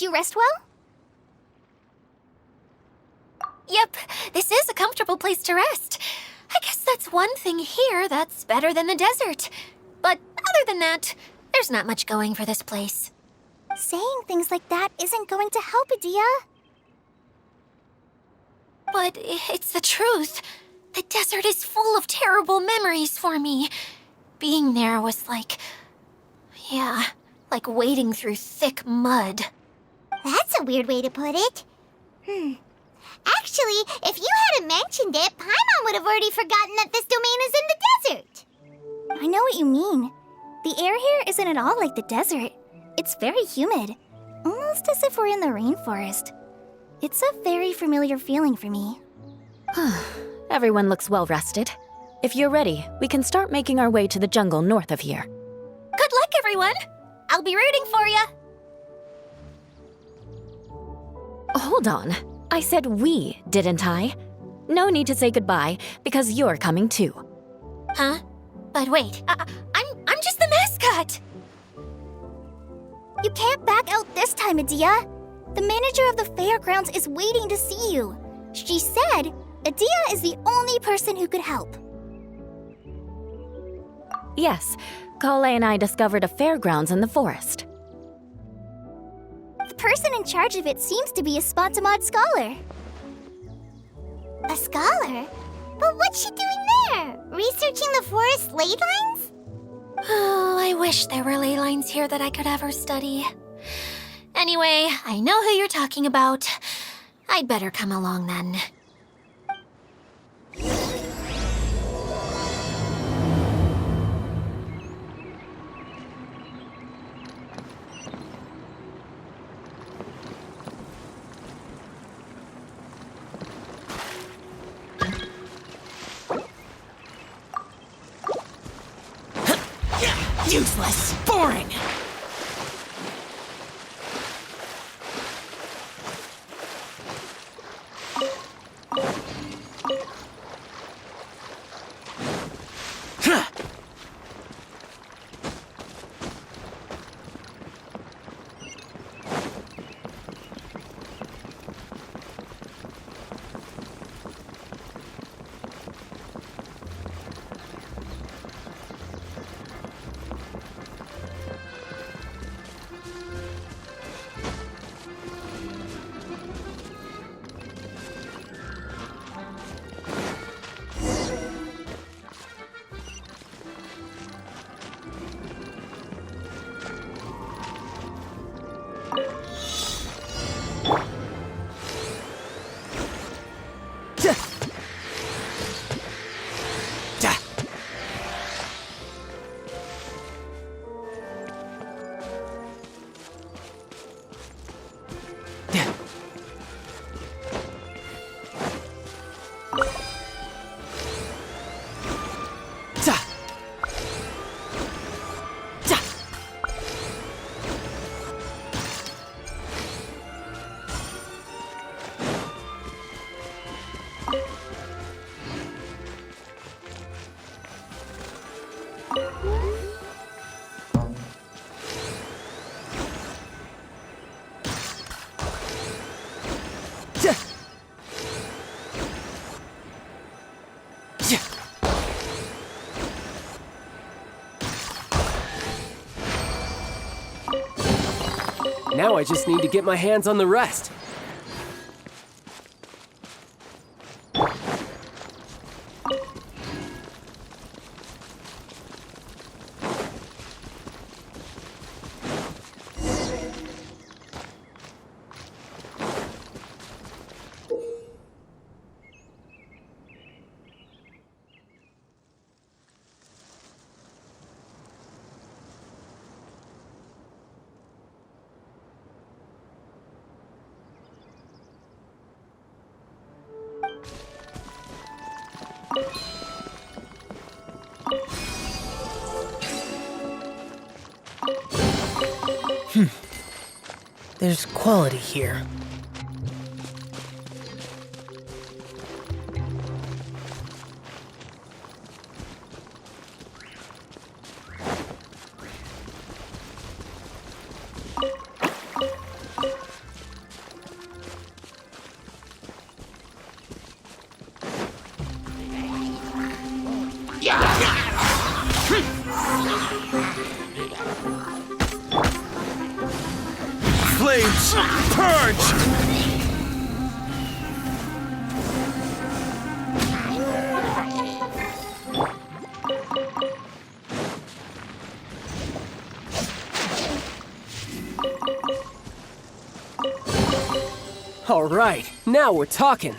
you rest well? Yep, this is a comfortable place to rest. I guess that's one thing here that's better than the desert. But other than that, there's not much going for this place. Saying things like that isn't going to help, Adia. But it's the truth. The desert is full of terrible memories for me. Being there was like wading through thick mud. That's a weird way to put it. Actually, if you hadn't mentioned it, Paimon would have already forgotten that this domain is in the desert. I know what you mean. The air here isn't at all like the desert. It's very humid, almost as if we're in the rainforest. It's a very familiar feeling for me. Everyone looks well rested. If you're ready, we can start making our way to the jungle north of here. Good luck, everyone! I'll be rooting for you! Hold on. I said we, didn't I? No need to say goodbye, because you're coming too. Huh? But wait, I'm just the mascot! You can't back out this time, Adia. The manager of the fairgrounds is waiting to see you. She said Adia is the only person who could help. Yes, Kale and I discovered a fairgrounds in the forest. The person in charge of it seems to be a Spontamod scholar. A scholar? But what's she doing there? Researching the forest ley lines? Oh, I wish there were ley lines here that I could ever study. Anyway, I know who you're talking about. I'd better come along then. Useless! Boring! Now I just need to get my hands on the rest. There's quality here. Flames, purge! All right, now we're talking.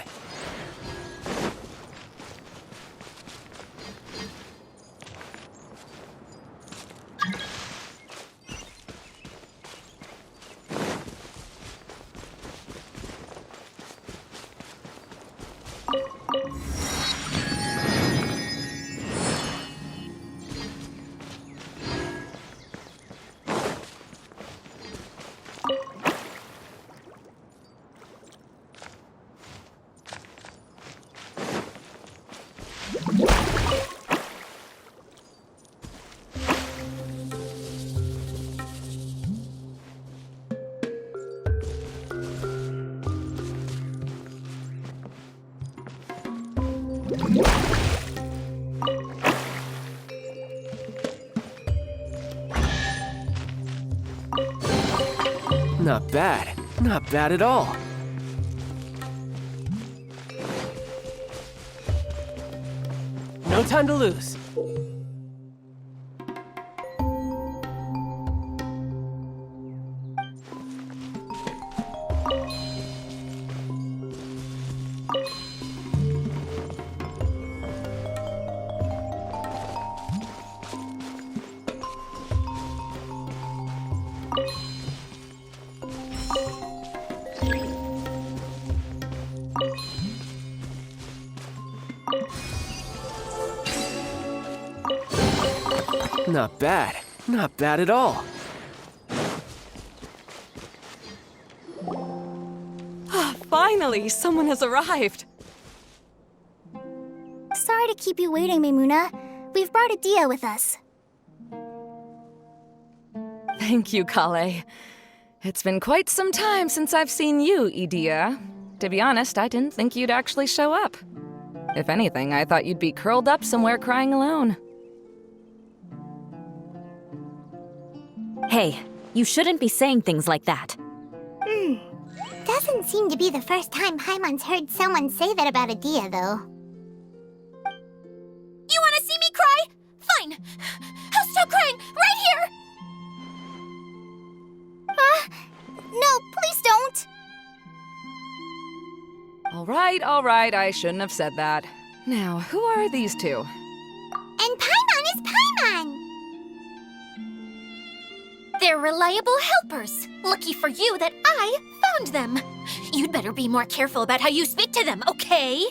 Not bad. Not bad at all. No time to lose. Not bad. Not bad at all. Finally, someone has arrived. Sorry to keep you waiting, Maimuna. We've brought Adia with us. Thank you, Kale. It's been quite some time since I've seen you, Idia. To be honest, I didn't think you'd actually show up. If anything, I thought you'd be curled up somewhere crying alone. Hey, you shouldn't be saying things like that. Doesn't seem to be the first time Paimon's heard someone say that about Adia, though. You want to see me cry? Fine. I'll stop crying right here. No, please don't! All right, I shouldn't have said that. Now, who are these two? And Paimon is Paimon! They're reliable helpers. Lucky for you that I found them. You'd better be more careful about how you speak to them, okay?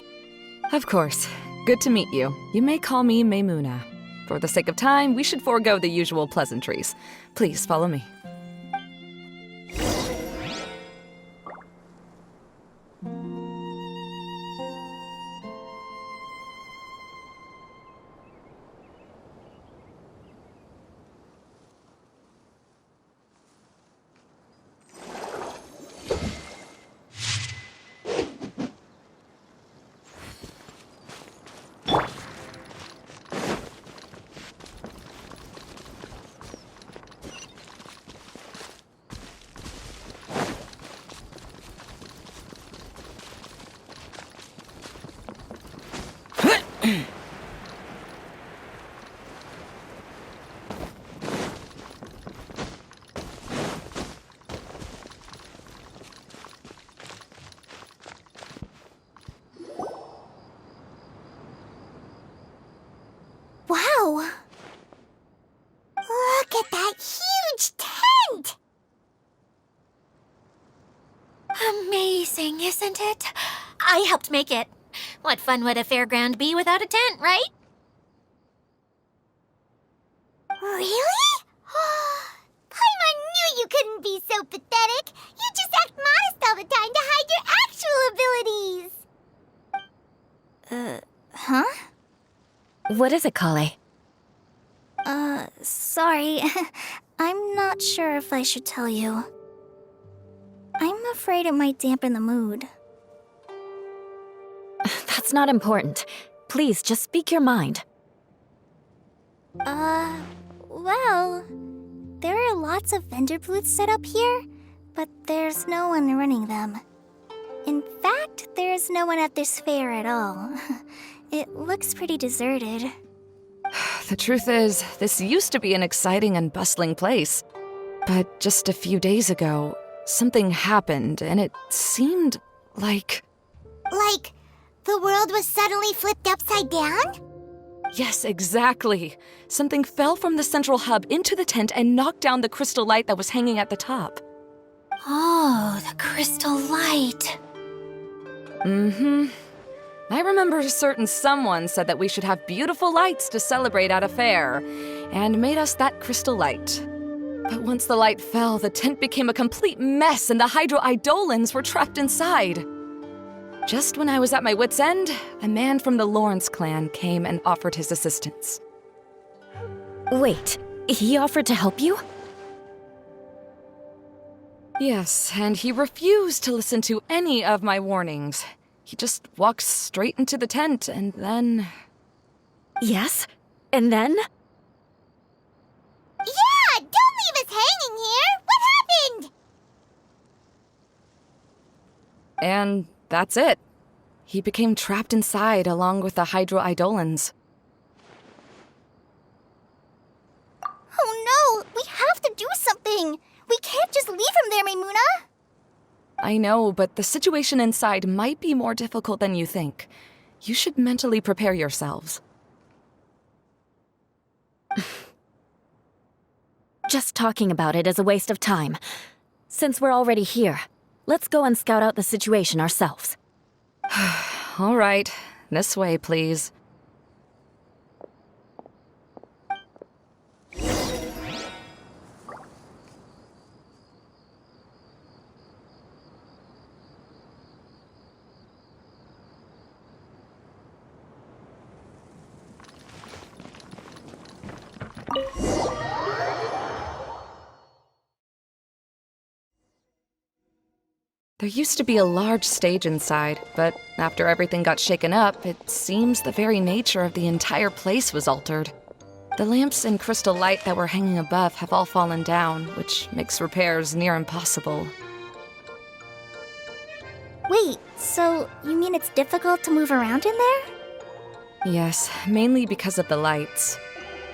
Of course. Good to meet you. You may call me Maimuna. For the sake of time, we should forego the usual pleasantries. Please follow me. Wow! Look at that huge tent! Amazing, isn't it? I helped make it. What fun would a fairground be without a tent, right? Really? Paimon knew you couldn't be so pathetic! You just act modest all the time to hide your actual abilities! Huh? What is it, Kale? Sorry. I'm not sure if I should tell you. I'm afraid it might dampen the mood. That's not important. Please, just speak your mind. Well, there are lots of vendor booths set up here, but there's no one running them. In fact, there's no one at this fair at all. It looks pretty deserted. The truth is, this used to be an exciting and bustling place. But just a few days ago, something happened, and it seemed like... Like, the world was suddenly flipped upside down? Yes, exactly. Something fell from the central hub into the tent and knocked down the crystal light that was hanging at the top. Oh, the crystal light. Mm-hmm. I remember a certain someone said that we should have beautiful lights to celebrate at a fair, and made us that crystal light. But once the light fell, the tent became a complete mess and the Hydro-Eidolons were trapped inside. Just when I was at my wit's end, a man from the Lawrence clan came and offered his assistance. Wait, he offered to help you? Yes, and he refused to listen to any of my warnings. He just walked straight into the tent, and then... Yes? And then? Yeah! Don't leave us hanging here! What happened? And that's it. He became trapped inside along with the Hydro-Eidolons. Oh no! We have to do something! We can't just leave him there, Maimuna! I know, but the situation inside might be more difficult than you think. You should mentally prepare yourselves. Just talking about it is a waste of time. Since we're already here, let's go and scout out the situation ourselves. All right, this way, please. There used to be a large stage inside, but after everything got shaken up, it seems the very nature of the entire place was altered. The lamps and crystal light that were hanging above have all fallen down, which makes repairs near impossible. Wait, so you mean it's difficult to move around in there? Yes, mainly because of the lights.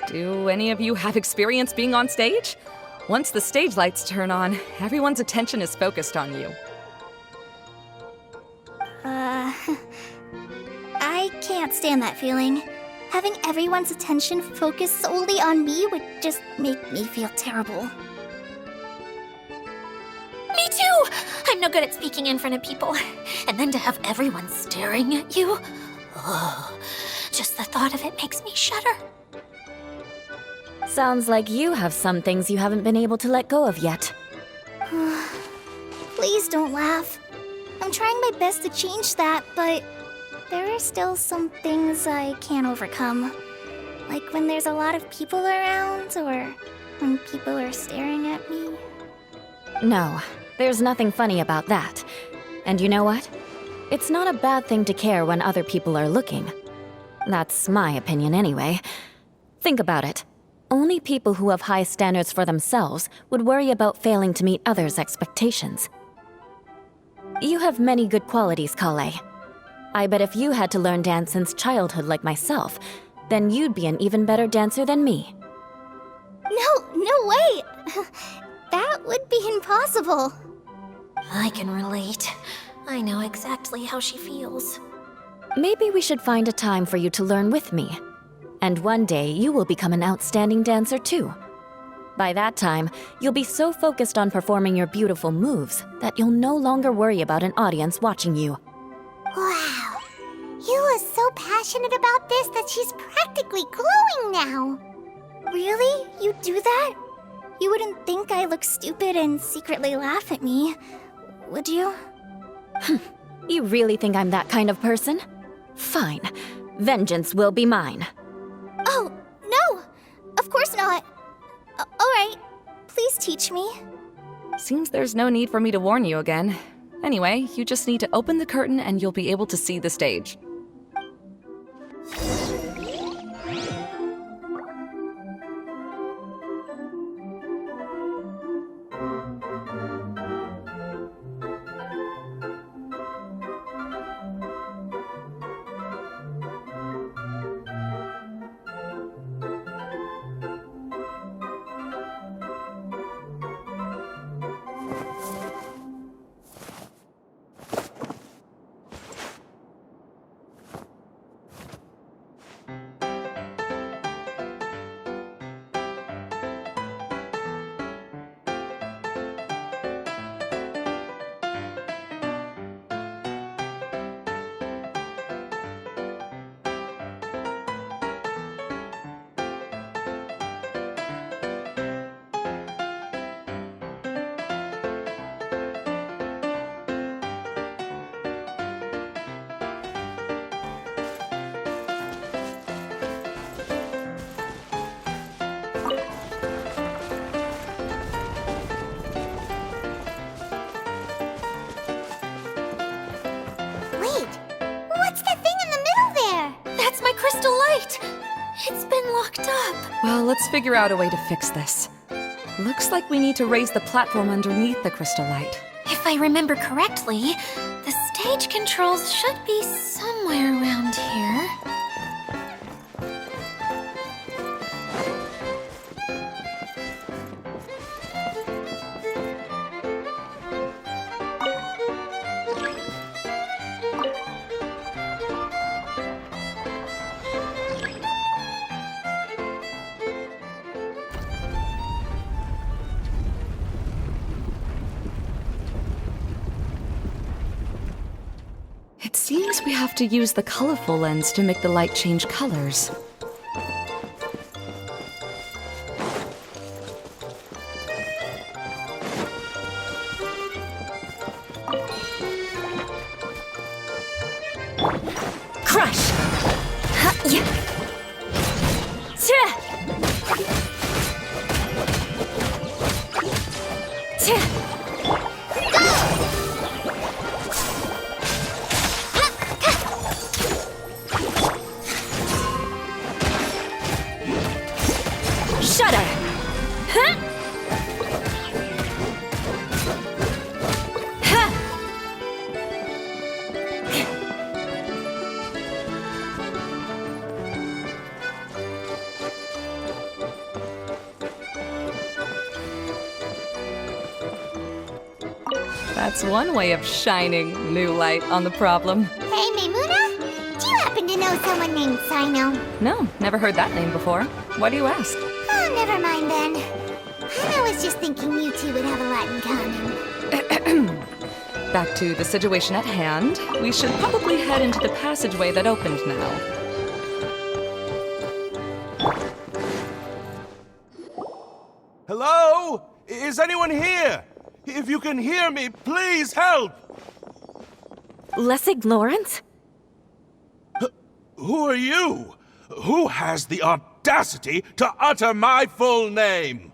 Do any of you have experience being on stage? Once the stage lights turn on, everyone's attention is focused on you. I can't stand that feeling. Having everyone's attention focused solely on me would just make me feel terrible. Me too! I'm no good at speaking in front of people. And then to have everyone staring at you. Oh, just the thought of it makes me shudder. Sounds like you have some things you haven't been able to let go of yet. Please don't laugh. I'm trying my best to change that, but there are still some things I can't overcome. Like when there's a lot of people around, or when people are staring at me. No, there's nothing funny about that. And you know what? It's not a bad thing to care when other people are looking. That's my opinion anyway. Think about it. Only people who have high standards for themselves would worry about failing to meet others' expectations. You have many good qualities, Kale. I bet if you had to learn dance since childhood like myself, then you'd be an even better dancer than me. No way! That would be impossible. I can relate. I know exactly how she feels. Maybe we should find a time for you to learn with me. And one day you will become an outstanding dancer too. By that time, you'll be so focused on performing your beautiful moves that you'll no longer worry about an audience watching you. Wow. You are so passionate about this that she's practically glowing now. Really? You do that? You wouldn't think I look stupid and secretly laugh at me, would you? You really think I'm that kind of person? Fine. Vengeance will be mine. Oh, no! Of course not. Alright, please teach me. Seems there's no need for me to warn you again. Anyway, you just need to open the curtain and you'll be able to see the stage. Well, let's figure out a way to fix this. Looks like we need to raise the platform underneath the crystal light. If I remember correctly, the stage controls should be somewhere around here. It seems we have to use the colorful lens to make the light change colors. Crush! Shudder! Huh? Ha! That's one way of shining new light on the problem. Hey, Maymuna? Do you happen to know someone named Sino? No, never heard that name before. Why do you ask? Oh, never mind then. I was just thinking you two would have a lot in common. Back to the situation at hand. We should probably head into the passageway that opened now. Hello? Is anyone here? If you can hear me, please help! Lessig Lawrence? Who are you? Who has the audacity to utter my full name?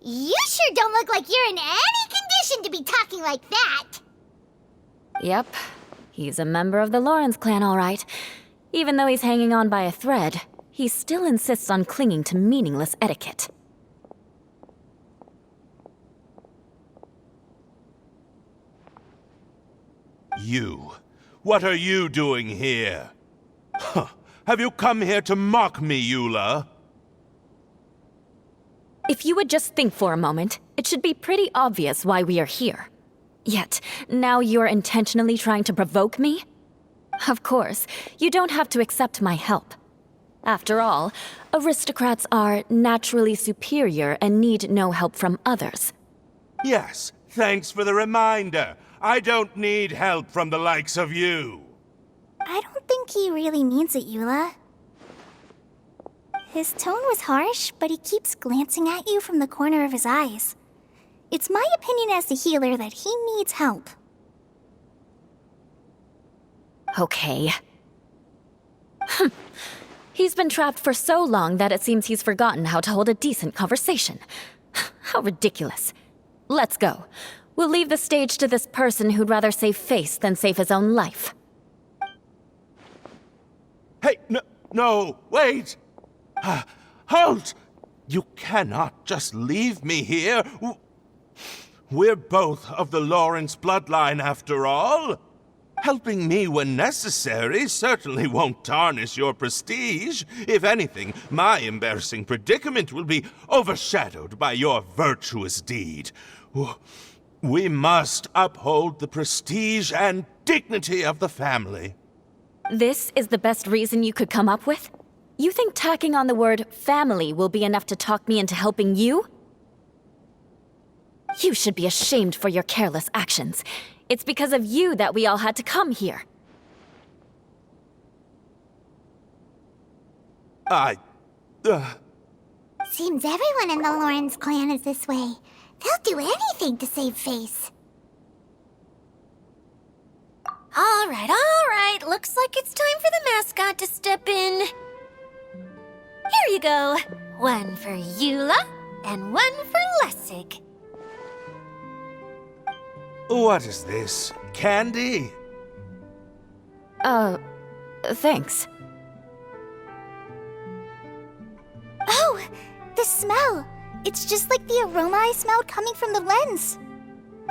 You sure don't look like you're in any condition to be talking like that. Yep. He's a member of the Lawrence clan, all right. Even though he's hanging on by a thread, he still insists on clinging to meaningless etiquette. You. What are you doing here? Huh. Have you come here to mock me, Eula? If you would just think for a moment, it should be pretty obvious why we are here. Yet, now you're intentionally trying to provoke me? Of course, you don't have to accept my help. After all, aristocrats are naturally superior and need no help from others. Yes, thanks for the reminder. I don't need help from the likes of you. I don't think he really means it, Eula. His tone was harsh, but he keeps glancing at you from the corner of his eyes. It's my opinion as the healer that he needs help. Okay. He's been trapped for so long that it seems he's forgotten how to hold a decent conversation. How ridiculous. Let's go. We'll leave the stage to this person who'd rather save face than save his own life. Hey, no, wait! Halt! You cannot just leave me here. We're both of the Lawrence bloodline, after all. Helping me when necessary certainly won't tarnish your prestige. If anything, my embarrassing predicament will be overshadowed by your virtuous deed. We must uphold the prestige and dignity of the family. This is the best reason you could come up with? You think tacking on the word family will be enough to talk me into helping you? You should be ashamed for your careless actions. It's because of you that we all had to come here. Seems everyone in the Lawrence clan is this way. They'll do anything to save face. All right. Looks like it's time for the mascot to step in. Here you go. One for Eula, and one for Lessig. What is this? Candy? Thanks. Oh, the smell! It's just like the aroma I smelled coming from the lens.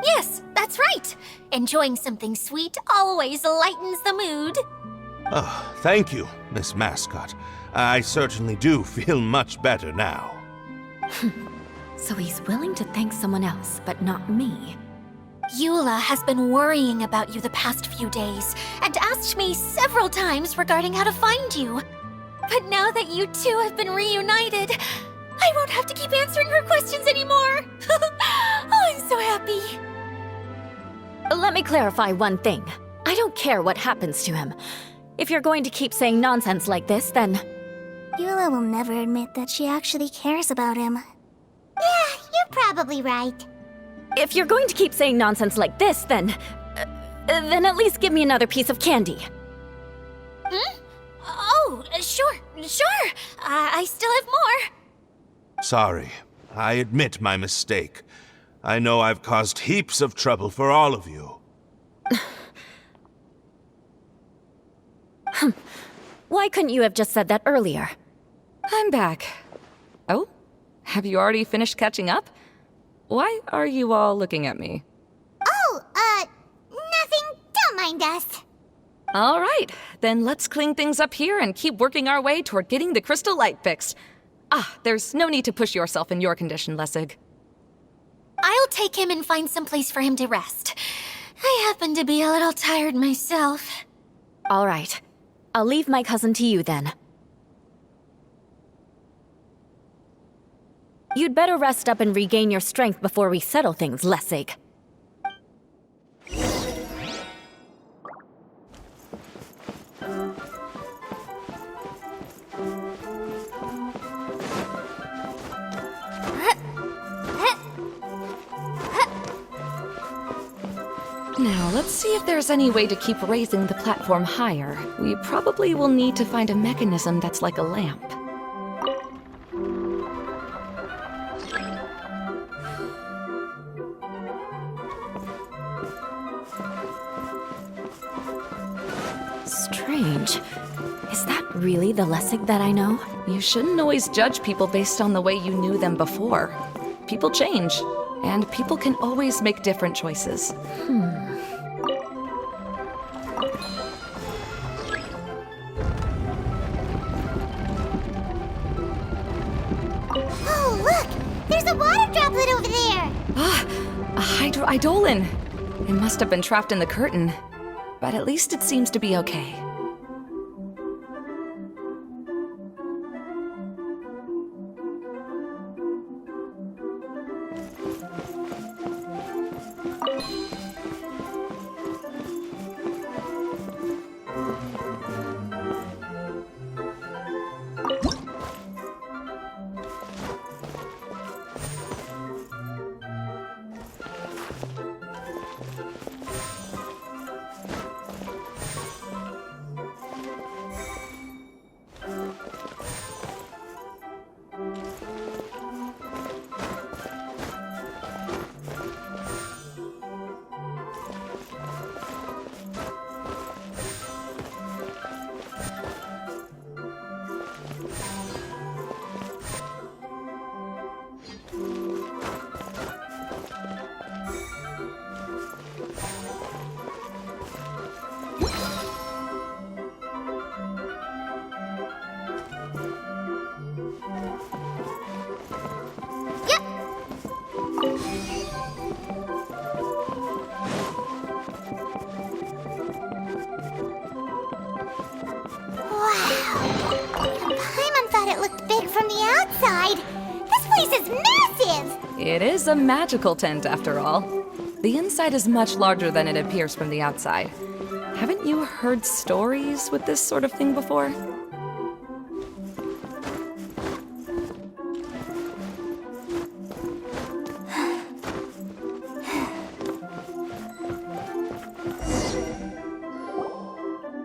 Yes, that's right. Enjoying something sweet always lightens the mood. Oh, thank you, Miss Mascot. I certainly do feel much better now. So he's willing to thank someone else, but not me. Eula has been worrying about you the past few days and asked me several times regarding how to find you. But now that you two have been reunited, I won't have to keep answering her questions anymore. Oh, I'm so happy. Let me clarify one thing. I don't care what happens to him. If you're going to keep saying nonsense like this, then... Eula will never admit that she actually cares about him. Yeah, you're probably right. If you're going to keep saying nonsense like this, then at least give me another piece of candy. Hmm? Oh, sure. I still have more. Sorry. I admit my mistake. I know I've caused heaps of trouble for all of you. Why couldn't you have just said that earlier? I'm back. Oh? Have you already finished catching up? Why are you all looking at me? Oh, nothing. Don't mind us. All right, then let's clean things up here and keep working our way toward getting the crystal light fixed. There's no need to push yourself in your condition, Lessig. I'll take him and find some place for him to rest. I happen to be a little tired myself. All right. I'll leave my cousin to you then. You'd better rest up and regain your strength before we settle things, Lessig. Now, let's see if there's any way to keep raising the platform higher. We probably will need to find a mechanism that's like a lamp. Strange. Is that really the Lessig that I know? You shouldn't always judge people based on the way you knew them before. People change, and people can always make different choices. Oh, look! There's a water droplet over there! A hydroidolin! It must have been trapped in the curtain. But at least it seems to be okay. From the outside, this place is massive! It is a magical tent, after all. The inside is much larger than it appears from the outside. Haven't you heard stories with this sort of thing before?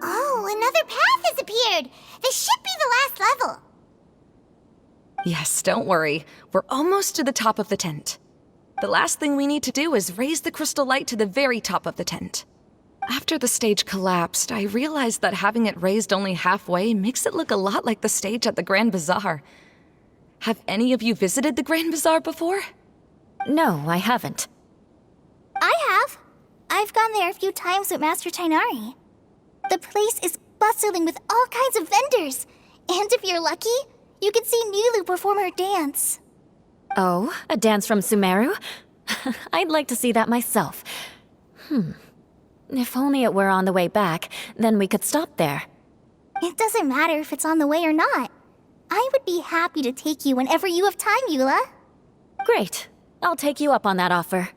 Oh, another path has appeared! This should be the last level! Yes, don't worry. We're almost to the top of the tent. The last thing we need to do is raise the crystal light to the very top of the tent. After the stage collapsed, I realized that having it raised only halfway makes it look a lot like the stage at the Grand Bazaar. Have any of you visited the Grand Bazaar before? No, I haven't. I have. I've gone there a few times with Master Tainari. The place is bustling with all kinds of vendors. And if you're lucky, you can see Nilu perform her dance. Oh, a dance from Sumeru? I'd like to see that myself. If only it were on the way back, then we could stop there. It doesn't matter if it's on the way or not. I would be happy to take you whenever you have time, Eula. Great. I'll take you up on that offer.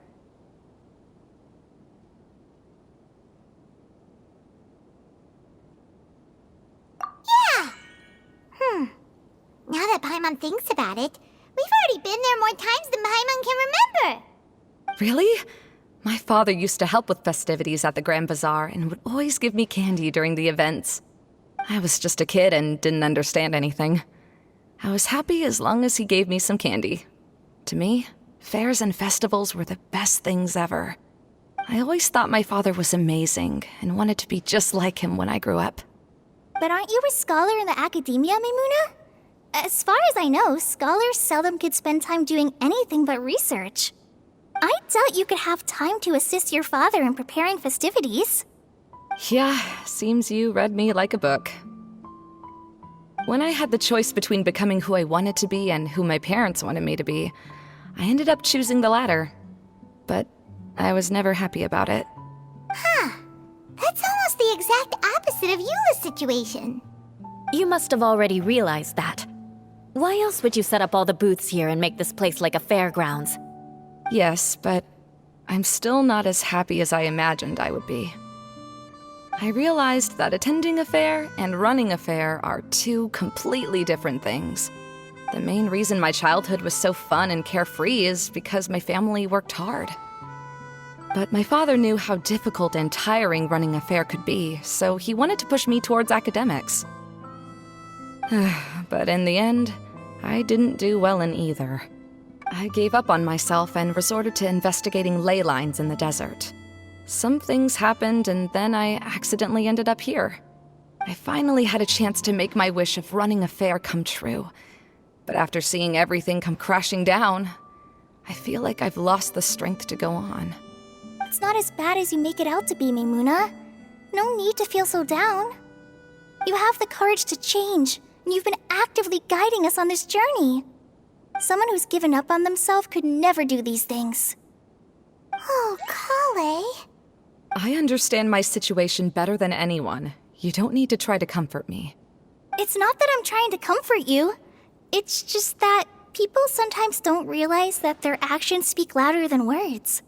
Now that Paimon thinks about it, we've already been there more times than Paimon can remember. Really? My father used to help with festivities at the Grand Bazaar and would always give me candy during the events. I was just a kid and didn't understand anything. I was happy as long as he gave me some candy. To me, fairs and festivals were the best things ever. I always thought my father was amazing and wanted to be just like him when I grew up. But aren't you a scholar in the academia, Maimuna? As far as I know, scholars seldom could spend time doing anything but research. I doubt you could have time to assist your father in preparing festivities. Yeah, seems you read me like a book. When I had the choice between becoming who I wanted to be and who my parents wanted me to be, I ended up choosing the latter. But I was never happy about it. That's almost the exact opposite of Eula's situation. You must have already realized that. Why else would you set up all the booths here and make this place like a fairgrounds? Yes, but I'm still not as happy as I imagined I would be. I realized that attending a fair and running a fair are two completely different things. The main reason my childhood was so fun and carefree is because my family worked hard. But my father knew how difficult and tiring running a fair could be, so he wanted to push me towards academics. But in the end, I didn't do well in either. I gave up on myself and resorted to investigating ley lines in the desert. Some things happened, and then I accidentally ended up here. I finally had a chance to make my wish of running a fair come true. But after seeing everything come crashing down, I feel like I've lost the strength to go on. It's not as bad as you make it out to be, Maimuna. No need to feel so down. You have the courage to change, and you've been actively guiding us on this journey. Someone who's given up on themselves could never do these things. Oh, Kale. I understand my situation better than anyone. You don't need to try to comfort me. It's not that I'm trying to comfort you. It's just that people sometimes don't realize that their actions speak louder than words.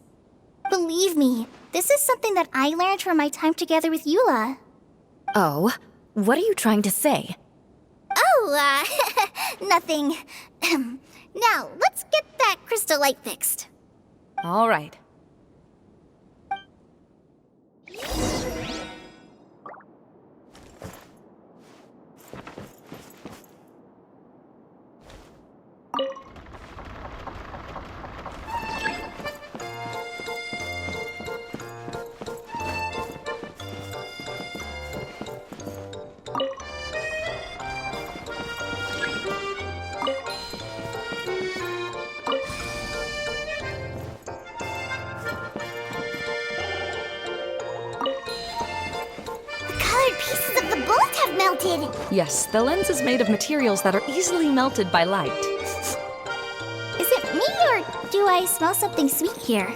Believe me, this is something that I learned from my time together with Eula. Oh, what are you trying to say? Oh, nothing. Now, let's get that crystal light fixed. All right. Pieces of the bolt have melted. Yes, the lens is made of materials that are easily melted by light. Is it me, or do I smell something sweet here?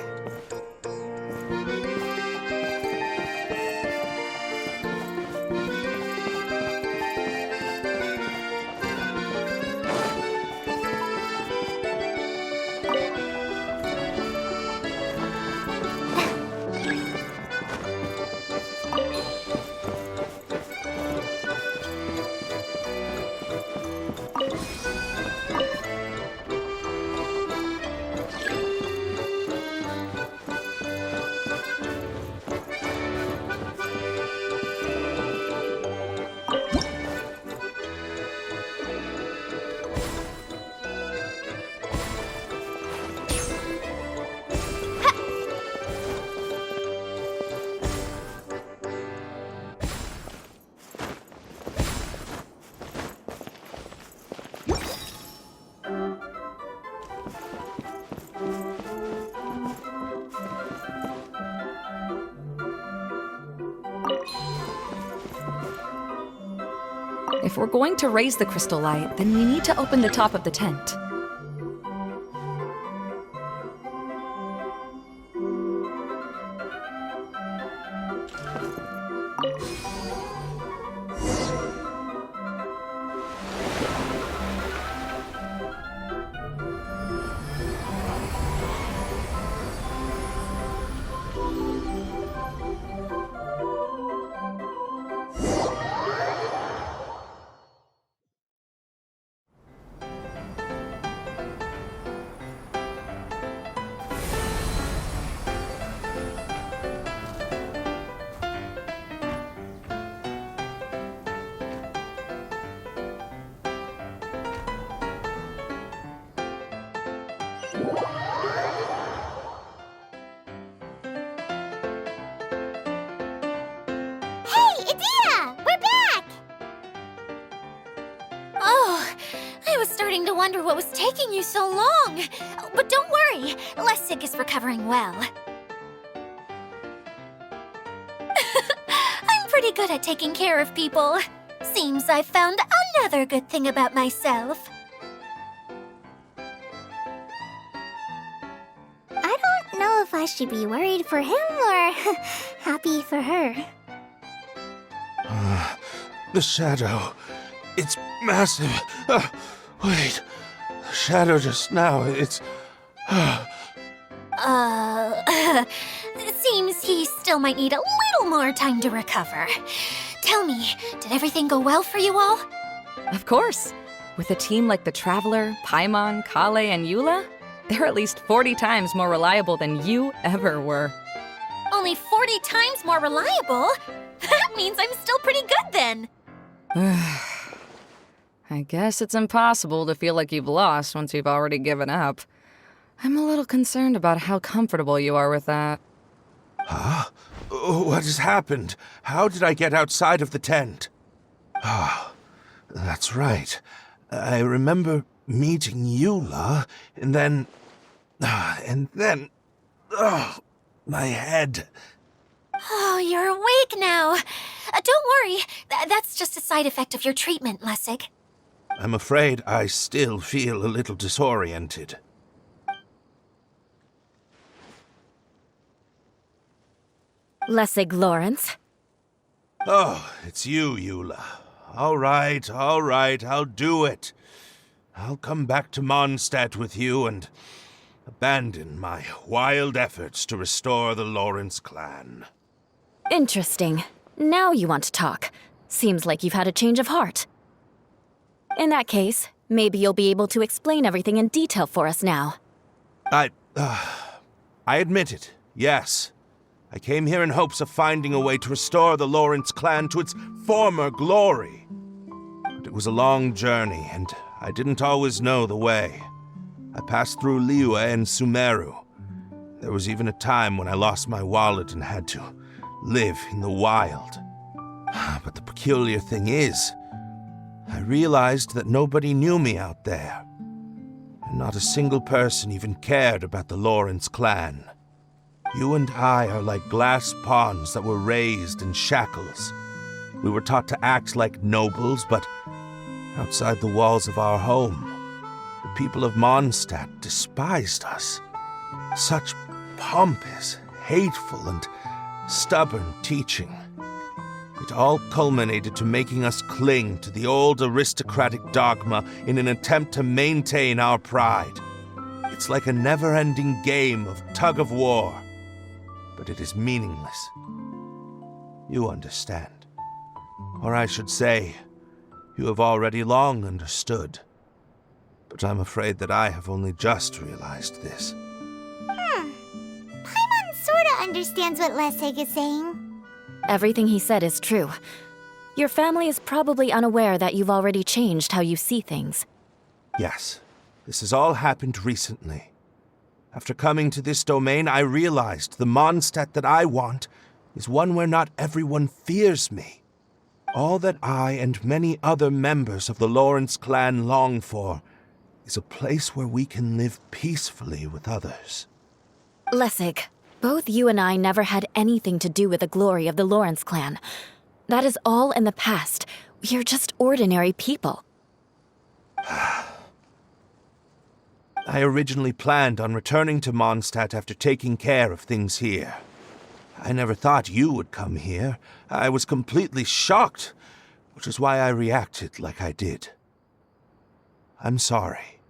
If we're going to raise the crystal light, then we need to open the top of the tent. Hey, Idea! We're back! Oh, I was starting to wonder what was taking you so long. But don't worry, Lessig is recovering well. I'm pretty good at taking care of people. Seems I've found another good thing about myself. I don't know if I should be worried for him or happy for her. The shadow. It's massive. Wait. The shadow just now. It's. It seems he still might need a little more time to recover. Tell me, did everything go well for you all? Of course. With a team like the Traveler, Paimon, Kale, and Eula, they're at least 40 times more reliable than you ever were. Only 40 times more reliable? That means I'm still pretty good then. I guess it's impossible to feel like you've lost once you've already given up. I'm a little concerned about how comfortable you are with that. Huh? What has happened? How did I get outside of the tent? Ah, that's right. I remember meeting Eula, and then. Oh, my head. Oh, you're awake now. Don't worry, that's just a side effect of your treatment, Lessig. I'm afraid I still feel a little disoriented. Lessig Lawrence. Oh, it's you, Eula. All right, I'll do it. I'll come back to Mondstadt with you and abandon my wild efforts to restore the Lawrence clan. Interesting. Now you want to talk. Seems like you've had a change of heart. In that case, maybe you'll be able to explain everything in detail for us now. I admit it, yes. I came here in hopes of finding a way to restore the Lawrence clan to its former glory. But it was a long journey, and I didn't always know the way. I passed through Liyue and Sumeru. There was even a time when I lost my wallet and had to live in the wild. But the peculiar thing is, I realized that nobody knew me out there. And not a single person even cared about the Lawrence clan. You and I are like glass pawns that were raised in shackles. We were taught to act like nobles, but outside the walls of our home, the people of Mondstadt despised us. Such pompous, hateful, and stubborn teaching. It all culminated to making us cling to the old aristocratic dogma in an attempt to maintain our pride. It's like a never-ending game of tug-of-war, but it is meaningless. You understand. Or I should say, you have already long understood. But I'm afraid that I have only just realized this. Paimon sorta understands what Lessig is saying. Everything he said is true. Your family is probably unaware that you've already changed how you see things. Yes, this has all happened recently. After coming to this domain, I realized the Mondstadt that I want is one where not everyone fears me. All that I and many other members of the Lawrence clan long for is a place where we can live peacefully with others. Lessig, both you and I never had anything to do with the glory of the Lawrence clan. That is all in the past. You're just ordinary people. I originally planned on returning to Mondstadt after taking care of things here. I never thought you would come here. I was completely shocked, which is why I reacted like I did. I'm sorry.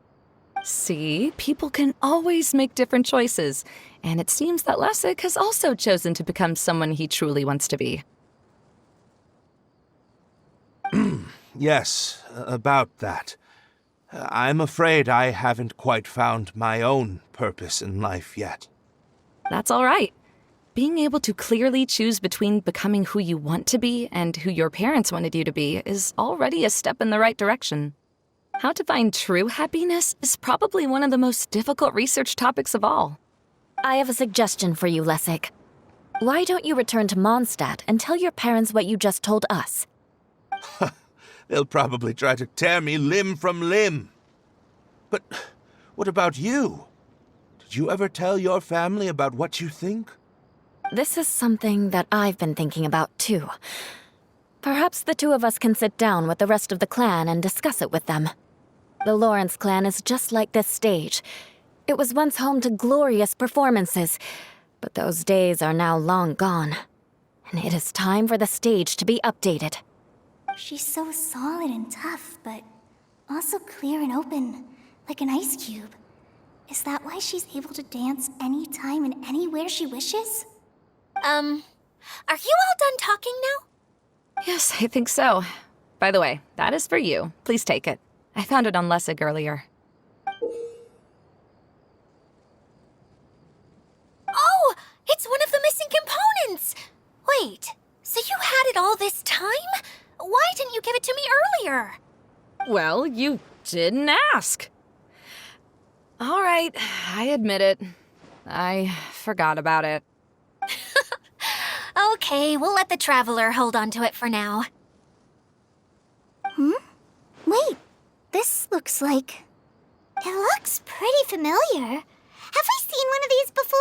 See, people can always make different choices, and it seems that Lessig has also chosen to become someone he truly wants to be. Yes, about that. I'm afraid I haven't quite found my own purpose in life yet. That's all right. Being able to clearly choose between becoming who you want to be and who your parents wanted you to be is already a step in the right direction. How to find true happiness is probably one of the most difficult research topics of all. I have a suggestion for you, Lessig. Why don't you return to Mondstadt and tell your parents what you just told us? They'll probably try to tear me limb from limb. But what about you? Did you ever tell your family about what you think? This is something that I've been thinking about, too. Perhaps the two of us can sit down with the rest of the clan and discuss it with them. The Lawrence clan is just like this stage. It was once home to glorious performances, but those days are now long gone. And it is time for the stage to be updated. She's so solid and tough, but also clear and open, like an ice cube. Is that why she's able to dance anytime and anywhere she wishes? Are you all done talking now? Yes, I think so. By the way, that is for you. Please take it. I found it on Lessig earlier. Oh, it's one of the missing components! Wait, so you had it all this time? Why didn't you give it to me earlier? Well, you didn't ask. All right, I admit it. I forgot about it. Okay, we'll let the Traveler hold on to it for now. Wait, this looks like... It looks pretty familiar. Have I seen one of these before?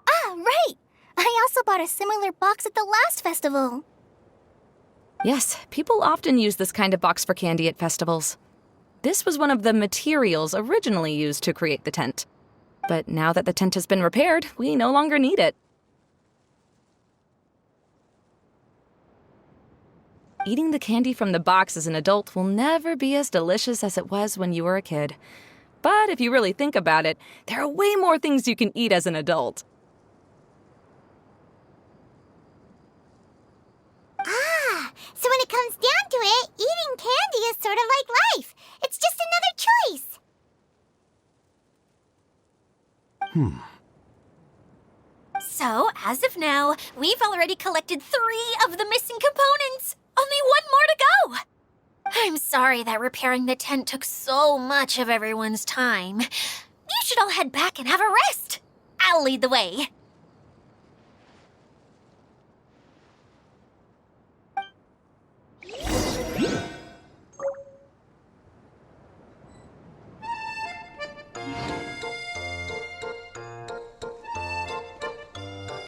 Ah, right! I also bought a similar box at the last festival. Yes, people often use this kind of box for candy at festivals. This was one of the materials originally used to create the tent. But now that the tent has been repaired, we no longer need it. Eating the candy from the box as an adult will never be as delicious as it was when you were a kid. But if you really think about it, there are way more things you can eat as an adult. So when it comes down to it, eating candy is sort of like life. It's just another choice. So, as of now, we've already collected 3 of the missing components. Only one more to go. I'm sorry that repairing the tent took so much of everyone's time. You should all head back and have a rest. I'll lead the way.